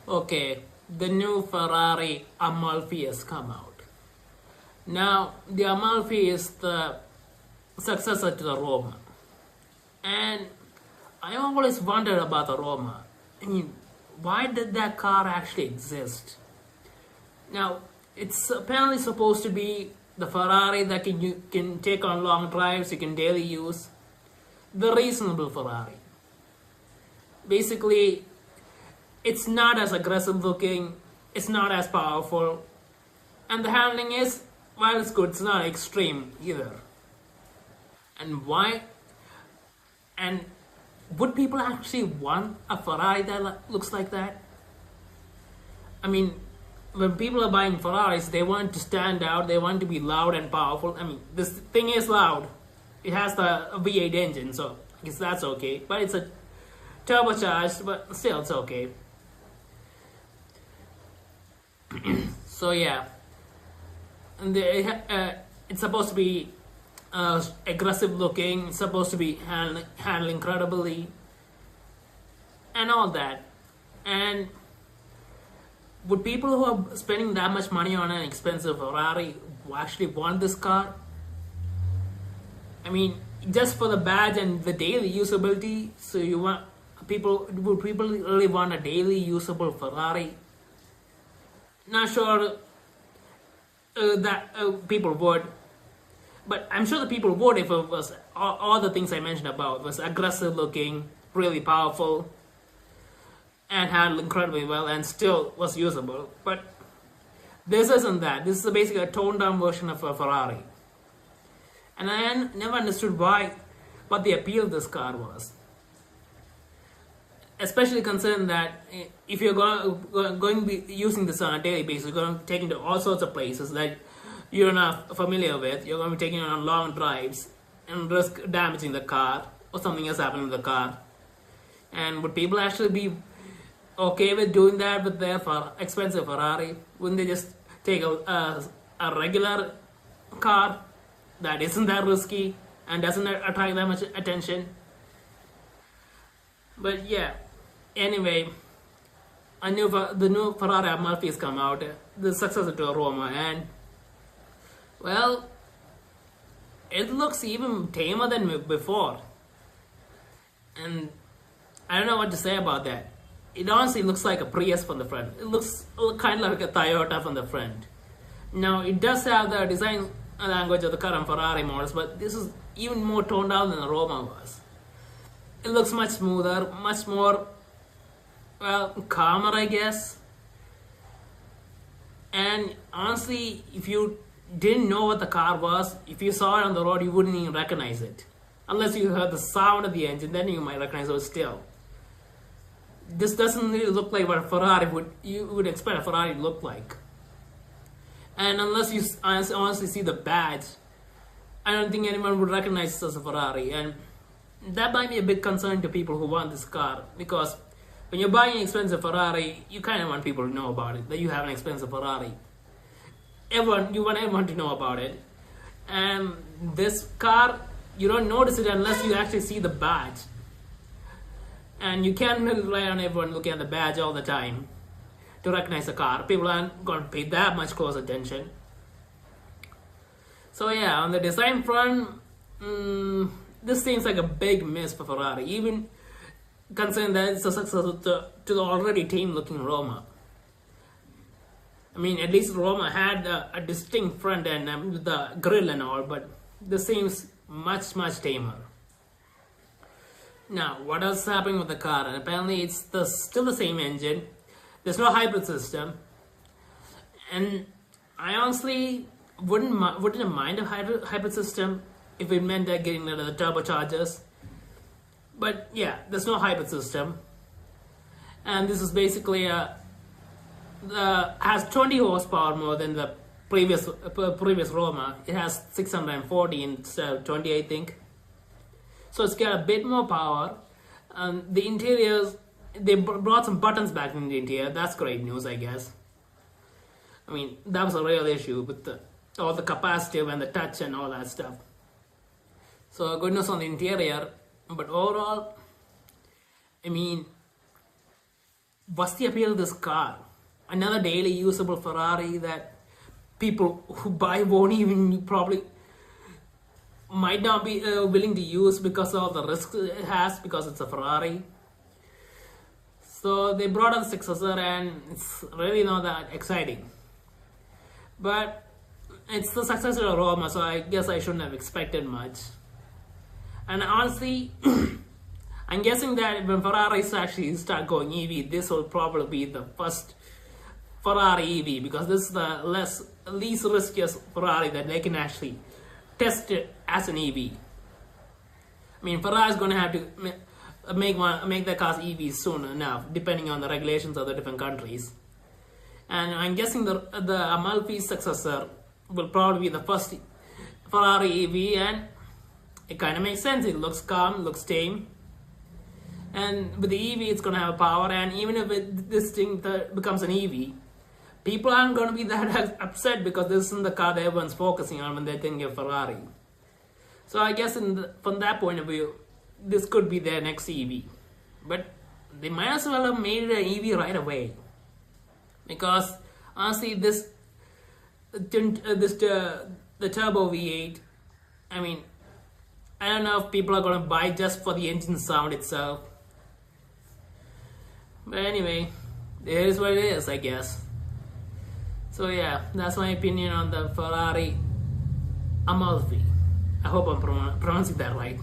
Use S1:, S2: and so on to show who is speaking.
S1: Okay, the new Ferrari Amalfi has come out. Now, the Amalfi is the successor to the Roma. And I always wondered about the Roma. I mean, why did that car actually exist? Now, it's apparently supposed to be the Ferrari that you can take on long drives, you can daily use. The reasonable Ferrari. Basically, it's not as aggressive looking, it's not as powerful, and the handling is, while it's good, it's not extreme either. And why? And would people actually want a Ferrari that looks like that? I mean, when people are buying Ferraris, they want to stand out, they want to be loud and powerful. I mean, this thing is loud. It has the V8 engine, so I guess that's okay. But it's a turbocharged, but still it's okay. So yeah, and it's supposed to be aggressive looking, it's supposed to be handling incredibly, and all that. And would people who are spending that much money on an expensive Ferrari actually want this car? I mean, just for the badge and the daily usability. So you want would people really want a daily usable Ferrari? Not sure that people would, but I'm sure the people would if it was all the things I mentioned about. It was aggressive looking, really powerful, and handled incredibly well, and still was usable. But this isn't that. This is basically a toned down version of a Ferrari. And I never understood what the appeal of this car was. Especially considering that if you're going to be using this on a daily basis, you're going to be taking to all sorts of places that you're not familiar with. You're going to be taking it on long drives and risk damaging the car or something else happening to the car. And would people actually be okay with doing that with their expensive Ferrari? Wouldn't they just take a regular car that isn't that risky and doesn't attract that much attention? But yeah, anyway, the new Ferrari Amalfi has come out, the successor to Roma, and well, it looks even tamer than before. And I don't know what to say about that. It honestly looks like a Prius from the front. It looks kind of like a Toyota from the front. Now, it does have the design language of the current Ferrari models, but this is even more toned down than the Roma was. It looks much smoother, much more, well, calmer, I guess. And honestly, if you didn't know what the car was, if you saw it on the road, you wouldn't even recognize it. Unless you heard the sound of the engine, then you might recognize it still. This doesn't really look like what a Ferrari you would expect a Ferrari to look like. And unless you honestly see the badge, I don't think anyone would recognize this as a Ferrari. And that might be a big concern to people who want this car, because when you're buying an expensive Ferrari, you kind of want people to know about it, that you have an expensive Ferrari. You want everyone to know about it. And this car, you don't notice it unless you actually see the badge. And you can't rely on everyone looking at the badge all the time to recognize the car. People aren't going to pay that much close attention. So yeah, on the design front, this seems like a big miss for Ferrari, even considering that it's a successor to the already tame-looking Roma. I mean, at least Roma had a distinct front end with the grille and all, but this seems much tamer. Now, what else is happening with the car? And apparently, it's still the same engine. There's no hybrid system, and I honestly wouldn't mind a hybrid system if it meant that getting rid of the turbochargers. But yeah, there's no hybrid system, and this is basically has 20 horsepower more than the previous Roma. It has 640 instead of 20, I think. So it's got a bit more power. The interiors, they brought some buttons back in the interior. That's great news, I guess. I mean, that was a real issue with all the capacitive and the touch and all that stuff. So good news on the interior. But overall, I mean, what's the appeal of this car? Another daily usable Ferrari that people who buy won't even probably might not be willing to use because of the risks it has, because it's a Ferrari. So they brought out the successor and it's really not that exciting. But it's the successor of Roma, so I guess I shouldn't have expected much. And honestly, I'm guessing that when Ferraris actually start going EV, this will probably be the first Ferrari EV, because this is the least riskiest Ferrari that they can actually test it as an EV. I mean, Ferrari is going to have to make their cars EVs soon enough, depending on the regulations of the different countries. And I'm guessing the Amalfi successor will probably be the first Ferrari EV, and it kind of makes sense. It looks calm, looks tame, and with the EV it's going to have power. And even if this thing becomes an EV, people aren't going to be that upset, because this isn't the car that everyone's focusing on when they think of Ferrari. So I guess from that point of view, this could be their next EV. But they might as well have made it an EV right away, because honestly, the turbo V8, I mean, I don't know if people are going to buy just for the engine sound itself. But anyway, it is what it is, I guess. So yeah, that's my opinion on the Ferrari Amalfi. I hope I'm pronouncing that right.